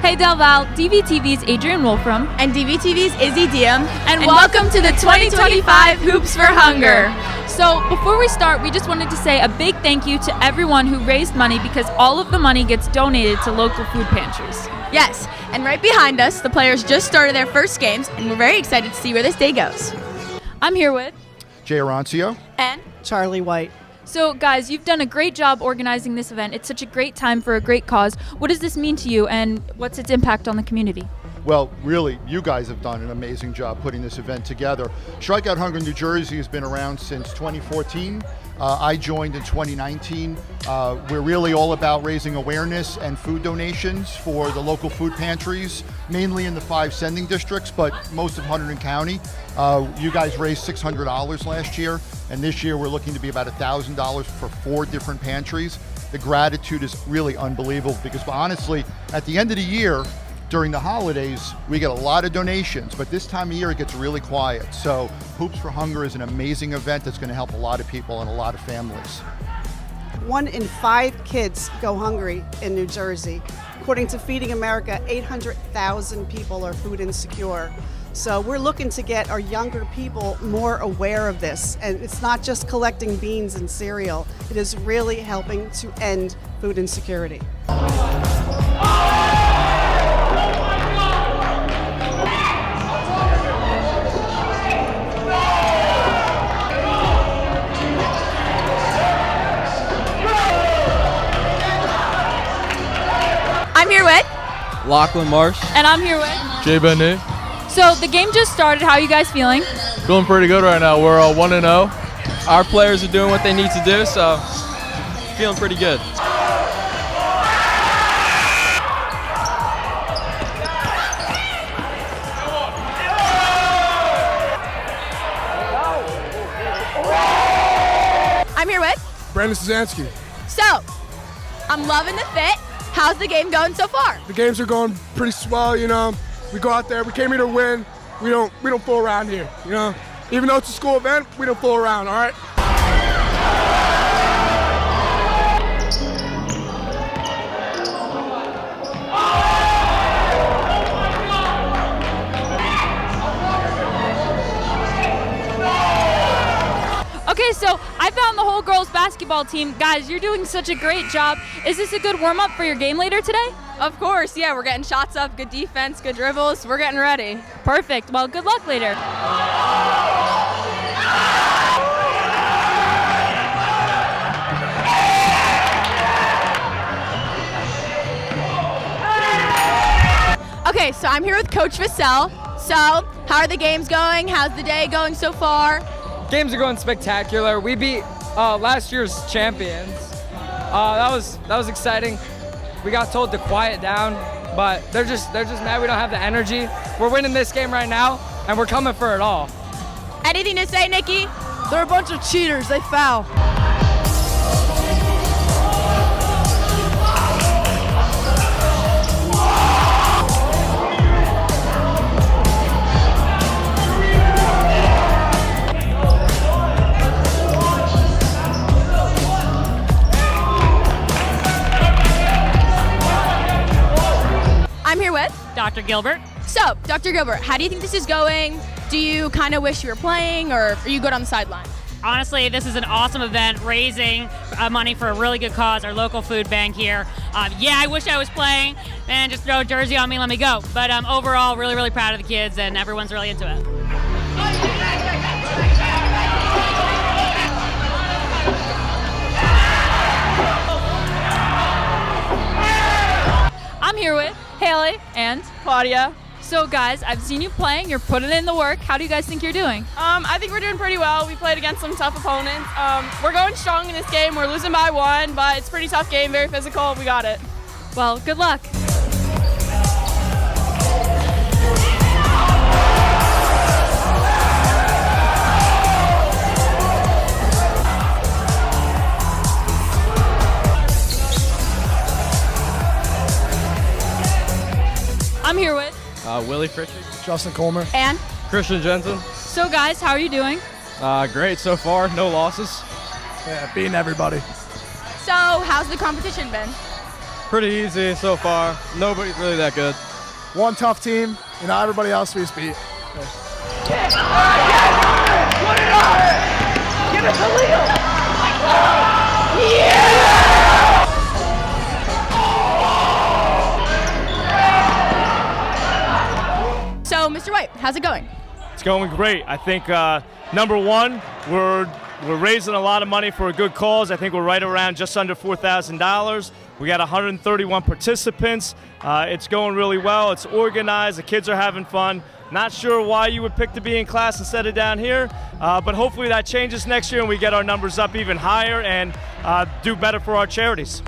Hey DelValTV's Adrienne Wolfram. And DVTV's Izzy, Diem. And welcome to the 2025 Hoops for Hunger. So before we start, we just wanted to say a big thank you to everyone who raised money because all of the money gets donated to local food pantries. Yes, and right behind us, the players just started their first games, and we're very excited to see where this day goes. I'm here with Jay Arancio. And Charlie White. So guys, you've done a great job organizing this event. It's such a great time for a great cause. What does this mean to you and what's its impact on the community? Well, really, you guys have done an amazing job putting this event together. Strike Out Hunger New Jersey has been around since 2014. I joined in 2019. We're really all about raising awareness and food donations for the local food pantries, mainly in the 5 sending districts, but most of Hunterdon County. You guys raised $600 last year, and this year we're looking to be about $1,000 for 4 different pantries. The gratitude is really unbelievable because honestly, at the end of the year, during the holidays, we get a lot of donations, but this time of year it gets really quiet. So Hoops for Hunger is an amazing event that's going to help a lot of people and a lot of families. 1 in 5 kids go hungry in New Jersey. According to Feeding America, 800,000 people are food insecure. So we're looking to get our younger people more aware of this. And it's not just collecting beans and cereal. It is really helping to end food insecurity. I'm here with Lachlan Marsh. And I'm here with Jay Benet. So the game just started. How are you guys feeling? Feeling pretty good right now. We're 1-0. Our players are doing what they need to do, so feeling pretty good. I'm here with Brandon Suzansky. So, I'm loving the fit. How's the game going so far? The games are going pretty swell, you know. We go out there, we came here to win. We don't fool around here, you know. Even though it's a school event, we don't fool around, all right? Okay, so I found the whole girls basketball team. Guys, you're doing such a great job. Is this a good warm-up for your game later today? Of course, yeah, we're getting shots up, good defense, good dribbles. We're getting ready. Perfect. Well, good luck later. Okay, so I'm here with Coach Vassell. So, how are the games going? How's the day going so far? Games are going spectacular. We beat last year's champions. That was exciting. We got told to quiet down, but they're just mad we don't have the energy. We're winning this game right now, and we're coming for it all. Anything to say, Nikki? They're a bunch of cheaters. They foul. I'm here with Dr. Gilbert. So, Dr. Gilbert, how do you think this is going? Do you kind of wish you were playing, or are you good on the sideline? Honestly, this is an awesome event, raising money for a really good cause, our local food bank here. Yeah, I wish I was playing, and just throw a jersey on me, let me go. But overall, really, really proud of the kids, and everyone's really into it. I'm here with Haley and Claudia. So guys, I've seen you playing. You're putting in the work. How do you guys think you're doing? I think we're doing pretty well. We played against some tough opponents. We're going strong in this game. We're losing by 1, but it's a pretty tough game, very physical. We got it. Well, good luck. I'm here with Willie Fritchie. Justin Coleman. And Christian Jensen. So guys, how are you doing? Great so far, no losses. Yeah, beating everybody. So, how's the competition been? Pretty easy so far. Nobody's really that good. One tough team, everybody else we just beat. So, Mr. White, how's it going? It's going great. I think number one, we're raising a lot of money for a good cause. I think we're right around just under $4,000. We got 131 participants. It's going really well. It's organized. The kids are having fun. Not sure why you would pick to be in class instead of down here, but hopefully that changes next year and we get our numbers up even higher and do better for our charities.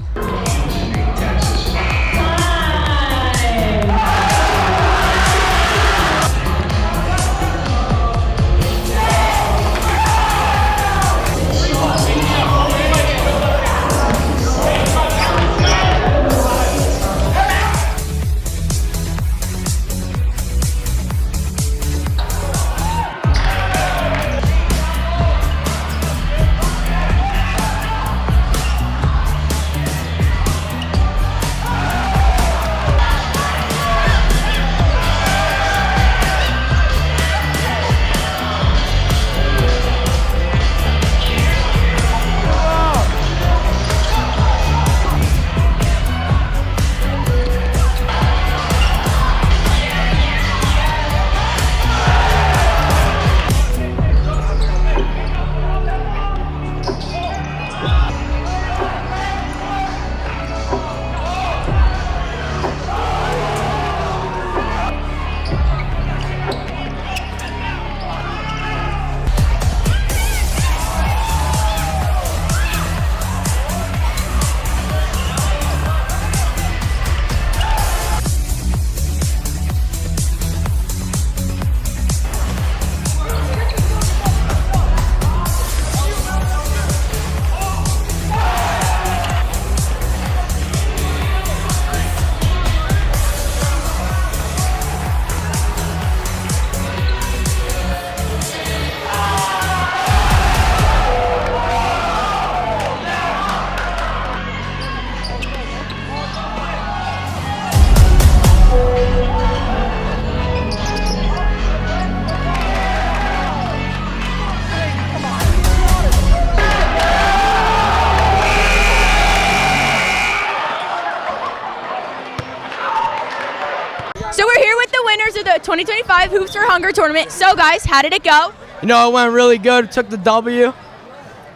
So we're here with the winners of the 2025 Hoops for Hunger tournament. So guys, how did it go? You know, it went really good. Took the W.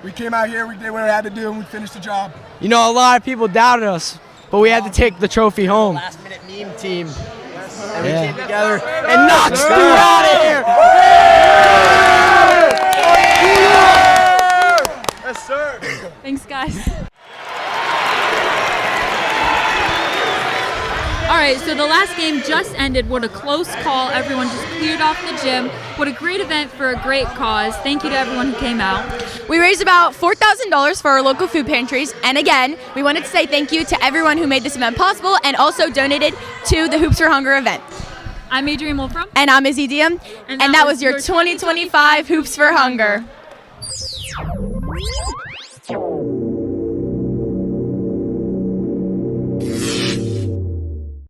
We came out here, we did what we had to do, and we finished the job. You know, a lot of people doubted us, but we had to take the trophy home. Last-minute meme team. And we came together and knocked Stu out of here. Yes, sir. Thanks, guys. All right, so the last game just ended. What a close call. Everyone just cleared off the gym. What a great event for a great cause. Thank you to everyone who came out. We raised about $4,000 for our local food pantries. And again, we wanted to say thank you to everyone who made this event possible and also donated to the Hoops for Hunger event. I'm Adrienne Wolfram. And I'm Izzy Diem. And that was your 2025 Hoops for Hunger.